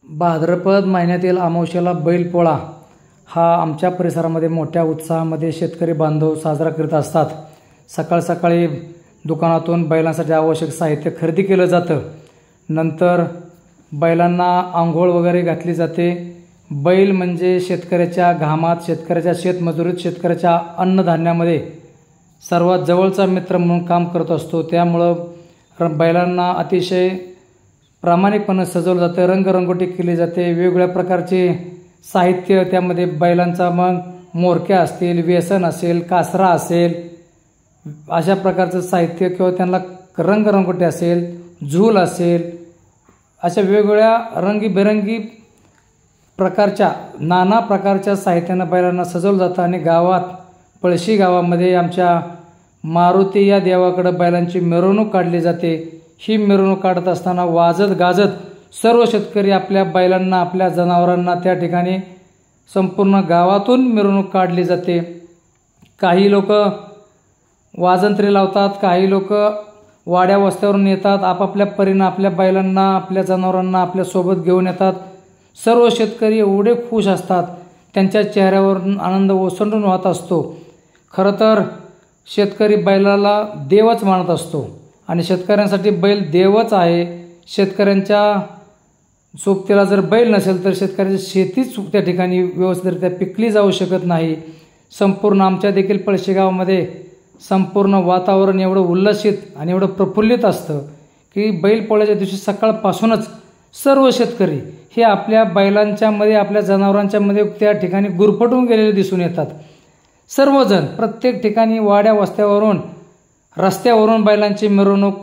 भाद्रपद महिन्यातील अमावस्येला बैलपोळा हा आमच्या परिसरामध्ये मोठ्या उत्साहामध्ये शेतकरी बांधव साजरा करत असतात। सकाळ सकाळी दुकानातून बैलांसाठी आवश्यक साहित्य खरेदी केलं जातं। नंतर बैलांना आंघोळ वगैरे घातली जाते। बैल म्हणजे शेतकऱ्याच्या घामात, शेतकऱ्याच्या शेतमजुरीत, शेतकऱ्याच्या अन्नधान्यामध्ये सर्वात जवळचा मित्र म्हणून काम करत असतो। त्यामुळं बैलांना अतिशय प्रामाणिकपणे सजवलं जातं, रंगरंगोटी केली जाते, वेगवेगळ्या प्रकारचे साहित्य त्यामध्ये बैलांचा मग मोरक्या असतील, व्यसन असेल, कासरा असेल, अशा प्रकारचं साहित्य किंवा त्यांना रंगरंगोटी असेल, झूल असेल, अशा वेगवेगळ्या रंगीबेरंगी प्रकारच्या नाना प्रकारच्या साहित्यानं बैलांना सजवलं जातं। आणि गावात पळशी गावामध्ये आमच्या मारुती या देवाकडे बैलांची मिरवणूक काढली जाते। ही मिरवणूक काढत असताना वाजत गाजत सर्व शेतकरी आपल्या बैलांना, आपल्या जनावरांना त्या ठिकाणी संपूर्ण गावातून मिरवणूक काढली जाते। काही लोक वाजंत्री लावतात, काही लोक वाड्या वस्त्यावरून येतात, आपापल्या परीनं आपल्या बैलांना, आपल्या जनावरांना आपल्या सोबत घेऊन येतात। सर्व शेतकरी एवढे खुश असतात, त्यांच्या चेहऱ्यावरून आनंद ओसंडून वाहत असतो। खरं तर शेतकरी बैलाला देवच मानत असतो आणि शेतकऱ्यांसाठी बैल देवच आहे। शेतकऱ्यांच्या सोबतीला जर बैल नसेल तर शेतकऱ्याची शेतीच त्या ठिकाणी व्यवस्थितरित्या पिकली जाऊ शकत नाही। संपूर्ण आमच्या देखील पळशी गावामध्ये संपूर्ण वातावरण एवढं उल्लसित आणि एवढं प्रफुल्लित असतं की बैलपोळ्याच्या दिवशी सकाळपासूनच सर्व शेतकरी हे आपल्या बैलांच्या मध्ये, आपल्या जनावरांच्या मध्ये त्या ठिकाणी गुरफटून गेलेले दिसून येतात। सर्वजण प्रत्येक ठिकाणी वाड्या वस्त्यावरून, रस्त्यावरून बैलांची मिरवणूक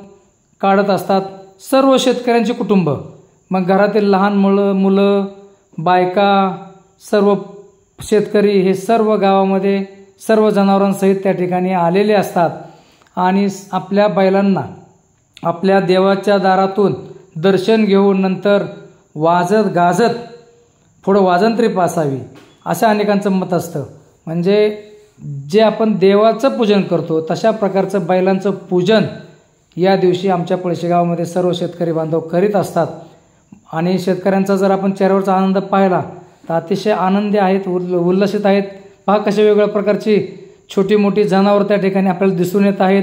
काढत असतात। सर्व शेतकऱ्यांची कुटुंब, मग घरातील लहान मुलं, बायका, सर्व शेतकरी हे सर्व गावामध्ये सर्व जनावरांसहित त्या ठिकाणी आलेले असतात आणि आपल्या बैलांना आपल्या देवाच्या दारातून दर्शन घेऊन नंतर वाजत गाजत पुढं वाजंत्री पासावी असं अनेकांचं मत असतं। म्हणजे जे आपण देवाचं पूजन करतो तशा प्रकारचं बैलांचं पूजन या दिवशी आमच्या पळशी गावामध्ये सर्व शेतकरी बांधव करीत असतात। आणि शेतकऱ्यांचा जर आपण चेहऱ्यावरचा आनंद पाहिला तर अतिशय आनंदी आहेत, उल्लसित आहेत। पहा कशा वेगवेगळ्या प्रकारची छोटी मोठी जनावर त्या ठिकाणी आपल्याला दिसून येत आहेत।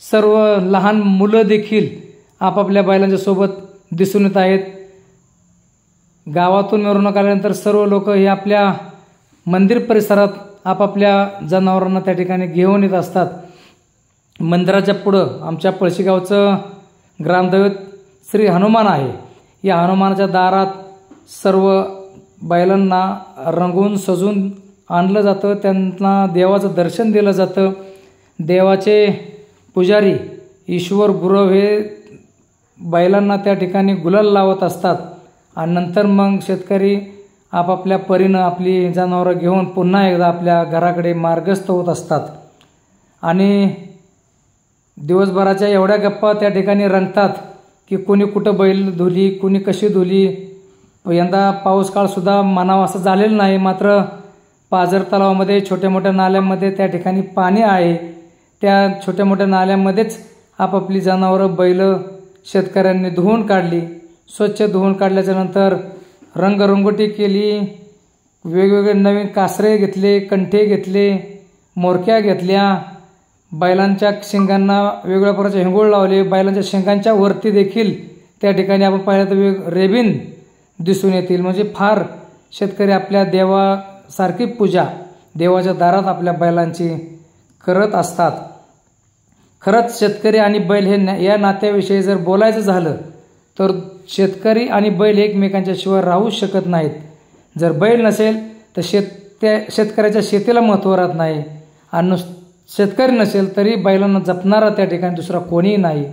सर्व लहान मुलं देखील आपापल्या बैलांच्या सोबत दिसून येत आहेत। गावातून मिरवणूक आल्यानंतर सर्व लोक हे आपल्या मंदिर परिसरात आपापल्या जनावरांना त्या ठिकाणी घेऊन येत असतात। मंदिराच्या पुढं आमच्या पळशी गावचं ग्रामदैवत श्री हनुमान आहे। या हनुमानाच्या दारात सर्व बैलांना रंगवून सजून आणलं जातं, त्यांना देवाचं दर्शन दिलं जातं। देवाचे पुजारी ईश्वर गुरव हे बैलांना त्या ठिकाणी गुलाल लावत असतात आणि नंतर मग शेतकरी आपापल्या परीनं आपली जनावरं घेऊन पुन्हा एकदा आपल्या घराकडे मार्गस्थ होत असतात। आणि दिवसभराच्या एवढ्या गप्पा त्या ठिकाणी रंगतात की कोणी कुठं बैल धुली, कोणी कशी धुली। यंदा पाऊस काळसुद्धा म्हणावा असं झालेलं नाही, मात्र पाझर तलावामध्ये, छोट्या मोठ्या नाल्यांमध्ये त्या ठिकाणी पाणी आहे। त्या छोट्या मोठ्या नाल्यांमध्येच आपापली जनावरं, बैल शेतकऱ्यांनी धुवून काढली। स्वच्छ धुवून काढल्याच्या नंतर रंगरंगोटी केली, वेगवेगळे नवीन कासरे घेतले, कंठे घेतले, मोरक्या घेतल्या, बैलांच्या शिंगांना वेगवेगळ्या प्रकारचे हिंगोळ लावले। बैलांच्या शिंगांच्या वरती देखील त्या ठिकाणी आपण पाहिलं तर रेबिन दिसून येतील। म्हणजे फार शेतकरी आपल्या देवासारखी पूजा देवाच्या दारात आपल्या बैलांची करत असतात। खरंच शेतकरी आणि बैल हे या नात्याविषयी जर बोलायचं झालं तर शेतकरी आणि बैल एकमेकांच्या शिवाय राहू शकत नाहीत। जर बैल नसेल तर शेतकऱ्याच्या शेतीला महत्त्व राहत नाही आणि शेतकरी नसेल तरी बैलांना जपणारा त्या ठिकाणी दुसरा कोणीही नाही।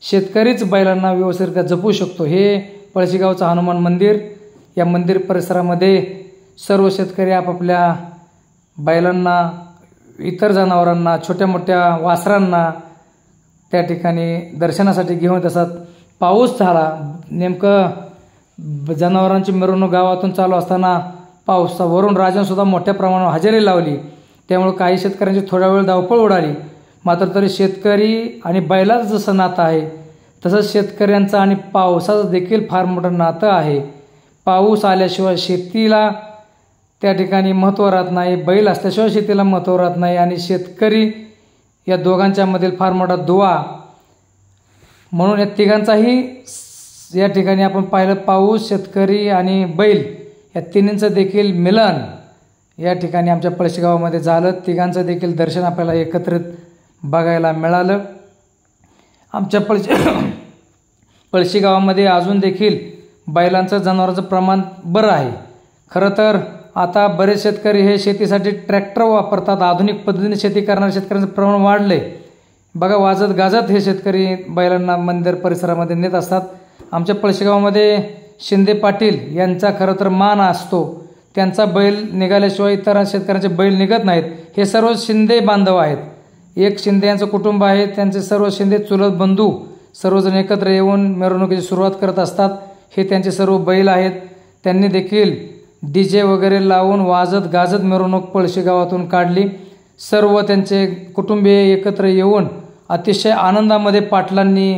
शेतकरीच बैलांना व्यवस्थितरित्या जपू शकतो। हे पळशी गावचं हनुमान मंदिर, या मंदिर परिसरामध्ये सर्व शेतकरी आपापल्या बैलांना, इतर जनावरांना, छोट्या मोठ्या वासरांना त्या ठिकाणी दर्शनासाठी घेऊन येत असतात। पाऊस झाला, नेमकं जनावरांची मिरवणूक गावातून चालू असताना पावसावरून राजांसुद्धा मोठ्या प्रमाणावर हजेरी लावली, त्यामुळे काही शेतकऱ्यांची थोडा वेळ धावपळ उडाली। मात्र तरी शेतकरी आणि बैलाचं जसं नातं आहे तसंच शेतकऱ्यांचं आणि पावसाचं देखील फार मोठं नातं आहे। पाऊस आल्याशिवाय शेतीला त्या ठिकाणी महत्त्व राहत नाही, बैल असल्याशिवाय शेतीला महत्त्व राहत नाही आणि शेतकरी या दोघांच्यामधील फार मोठा दुवा म्हणून या तिघांचाही या ठिकाणी आपण पाहिलं पाऊस, शेतकरी आणि बैल या तिन्हींचं देखील मिलन या ठिकाणी आमच्या पळशी गावामध्ये झालं। तिघांचं देखील दर्शन आपल्याला एकत्रित बघायला मिळालं। आमच्या पळशी गावामध्ये अजून देखील बैलांचं जनावरांचं प्रमाण बरं आहे। खरं तर आता बरेच शेतकरी हे शेतीसाठी ट्रॅक्टर वापरतात, आधुनिक पद्धतीने शेती करणाऱ्या शेतकऱ्यांचं प्रमाण वाढले। बघा वाजत गाजत हे शेतकरी बैलांना मंदिर परिसरामध्ये नेत असतात। आमच्या पळशी गावामध्ये शिंदे पाटील यांचा खरं तर मान असतो, त्यांचा बैल निघाल्याशिवाय इतर शेतकऱ्यांचे बैल निघत नाहीत। हे सर्व शिंदे बांधव आहेत, एक शिंदे यांचं कुटुंब आहे, त्यांचे सर्व शिंदे चुलत बंधू सर्वजण एकत्र येऊन मिरवणुकीची सुरुवात करत असतात। हे त्यांचे सर्व बैल आहेत। त्यांनी देखील DJ वगैरे लावून वाजत गाजत मिरवणूक पळशी गावातून काढली। सर्व त्यांचे कुटुंबीय एकत्र येऊन अतिशय आनंदामध्ये पाटलांनी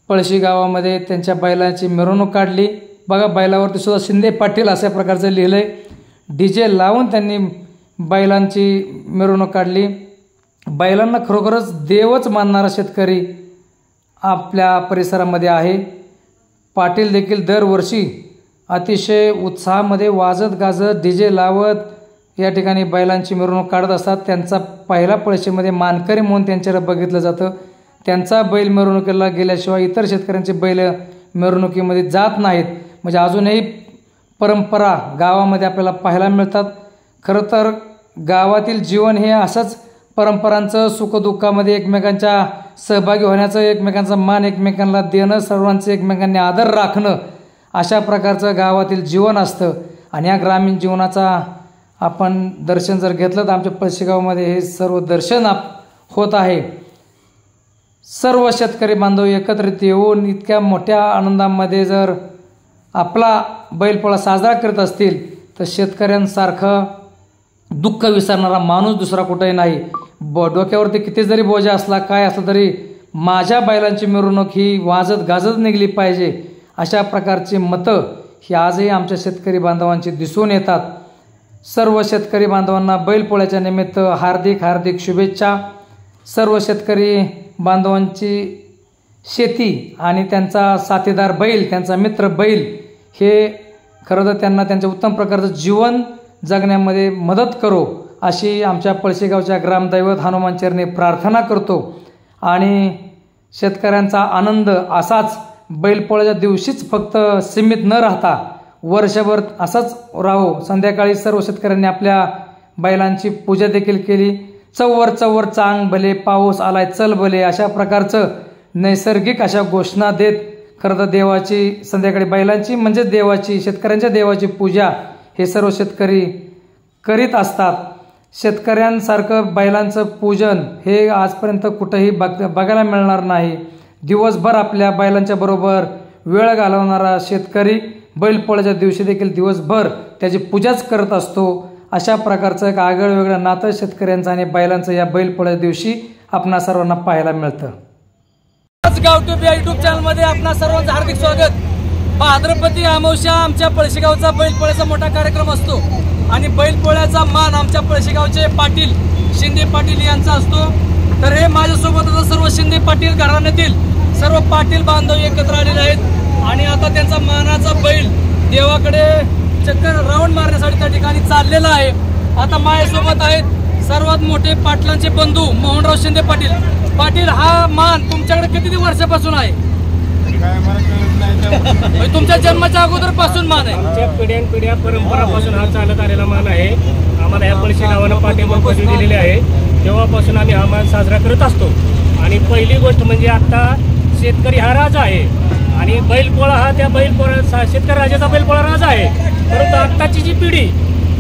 पळशी गावामध्ये त्यांच्या बैलांची मिरवणूक काढली। बघा बैलावरती सुद्धा शिंदे पाटील अशा प्रकारचं लिहिलं आहे। DJ लावून त्यांनी बैलांची मिरवणूक काढली। बैलांना खरोखरच देवच मानणारा शेतकरी आपल्या परिसरामध्ये आहे। पाटील देखील दरवर्षी अतिशय उत्साहामध्ये वाजत गाजत DJ लावत या ठिकाणी बैलांची मिरवणूक काढत असतात। त्यांचा पहिला पळशीमध्ये मानकरी म्हणून त्यांच्याकडे बघितलं जातं। त्यांचा बैल मिरवणुकीला गेल्याशिवाय इतर शेतकऱ्यांचे बैल मिरवणुकीमध्ये जात नाहीत। म्हणजे अजूनही परंपरा गावामध्ये आपल्याला पाहायला मिळतात। खरं तर गावातील जीवन हे असंच परंपरांचं सुखदुःखामध्ये एकमेकांच्या सहभागी होण्याचं, एकमेकांचा मान एकमेकांना देणं, सर्वांचे एकमेकांनी आदर राखणं अशा प्रकारचं गावातील जीवन असतं। आणि या ग्रामीण जीवनाचा आपण दर्शन जर घेतलं तर आमच्या पळशी गावामध्ये हे सर्व दर्शन होत आहे। सर्व शेतकरी बांधव एकत्रित येऊन इतक्या मोठ्या आनंदामध्ये जर आपला बैलपोळा साजरा करत असतील तर शेतकऱ्यांसारखं दुःख विसरणारा माणूस दुसरा कुठेही नाही। डोक्यावरती किती जरी बोजा असला काय असलं तरी माझ्या बैलांची मिरवणूक ही वाजत गाजत निघली पाहिजे अशा प्रकारची मतं ही आजही आमच्या शेतकरी बांधवांची दिसून येतात। सर्व शेतकरी बांधवांना बैलपोळ्याच्या निमित्त हार्दिक हार्दिक शुभेच्छा। सर्व शेतकरी बांधवांची शेती आणि त्यांचा साथीदार बैल, त्यांचा मित्र बैल हे खरं तर त्यांना त्यांच्या उत्तम प्रकारचं जीवन जगण्यामध्ये मदत करो अशी आमच्या पळशी गावच्या ग्रामदैवत हनुमान चरणी प्रार्थना करतो। आणि शेतकऱ्यांचा आनंद असाच बैलपोळ्याच्या दिवशीच फक्त सीमित न राहता वर्षभर असाच राहो। संध्याकाळी सर्व शेतकऱ्यांनी आपल्या बैलांची पूजा देखील केली। चव्वर चव्वर चांग भले, पाऊस आलाय चल भले अशा प्रकारचं नैसर्गिक अशा घोषणा देत खरं तर देवाची संध्याकाळी बैलांची म्हणजे देवाची, शेतकऱ्यांच्या देवाची पूजा हे सर्व शेतकरी करीत असतात। शेतकऱ्यांसारखं बैलांचं पूजन हे आजपर्यंत कुठेही बघायला मिळणार नाही। दिवसभर आपल्या बैलांच्या बरोबर वेळ घालवणारा शेतकरी बैलपोळ्याच्या दिवशी देखील दिवसभर त्याची पूजाच करत असतो। अशा प्रकारचं एक आगळं वेगळं नातं शेतकऱ्यांचं आणि बैलांचं या बैलपोळ्याच्या दिवशी आपणा सर्वांना पाहायला मिळतं। गावठूब या युट्यूब चॅनलमध्ये आपणा सर्वांचं हार्दिक स्वागत। भाद्रपदी अमावस्या आमच्या पळशी गावचा बैलपोळ्याचा मोठा कार्यक्रम असतो आणि बैलपोळ्याचा मान आमच्या पळशी गावचे पाटील शिंदे पाटील यांचा असतो। तर हे माझ्यासोबत सर्व शिंदे पाटील घराण्यातील सर्व पाटील बांधव एकत्र आलेले आहेत आणि आता त्यांचा मानाचा बैल देवाकडे चक्कर राऊंड मारण्यासाठी त्या ठिकाणी चाललेला आहे। आता माझ्यासोबत आहेत सर्वात मोठे पाटलांचे बंधू मोहनराव शिंदे पाटील। पाटील, हा मान तुमच्याकडे किती वर्षापासून आहे? तुमच्या जन्माच्या अगोदर पासून मान आहे? आमच्या पिढ्यानपिढ्या परंपरापासून हा चालत आलेला मान आहे। आम्हाला या पळशी गावानं पाठिंबा पदवी दिलेली आहे, तेव्हापासून आम्ही हा मान साजरा करत असतो। आणि पहिली गोष्ट म्हणजे आता शेतकरी हा राजा आहे आणि बैलपोळा हा त्या बैलपोळा शेतकरी राजाचा बैलपोळा राजा आहे। परंतु आत्ताची जी पिढी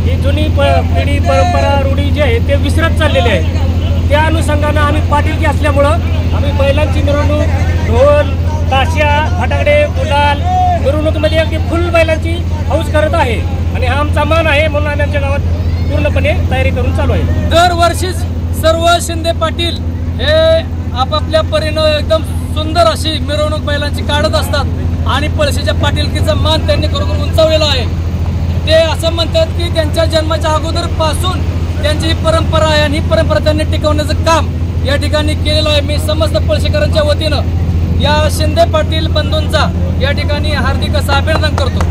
ही जुनी पिढी परंपरा रूढी जे आहे ते विसरत चाललेले आहे। त्या अनुषंगानं आम्ही पाटीलकी असल्यामुळं आम्ही बैलांची मिरवणूक, ढोल, ताशा, फटाकडे, गुलाल मिरवणुकीमध्ये अगदी फुल बैलांची हौस करत आहे आणि हा आमचा मान आहे म्हणून आम्ही आमच्या गावात पूर्णपणे तयारी करून चालू आहे। दरवर्षीच सर्व शिंदे पाटील हे आपापल्या परीनं एकदम सुंदर अशी मिरवणूक बैलांची काढत असतात आणि पळशीच्या पाटीलकीचा मान त्यांनी खरोखर उंचावलेला आहे। असं म्हणतात की त्यांच्या जन्माच्या अगोदरपासून त्यांची ही परंपरा आहे आणि ही परंपरा त्यांनी टिकवण्याचं काम या ठिकाणी केलेलं आहे। मी समस्त पळशीकरांच्या वतीनं या शिंदे पाटील बंधूंचा या ठिकाणी हार्दिक असं अभिनंदन करतो।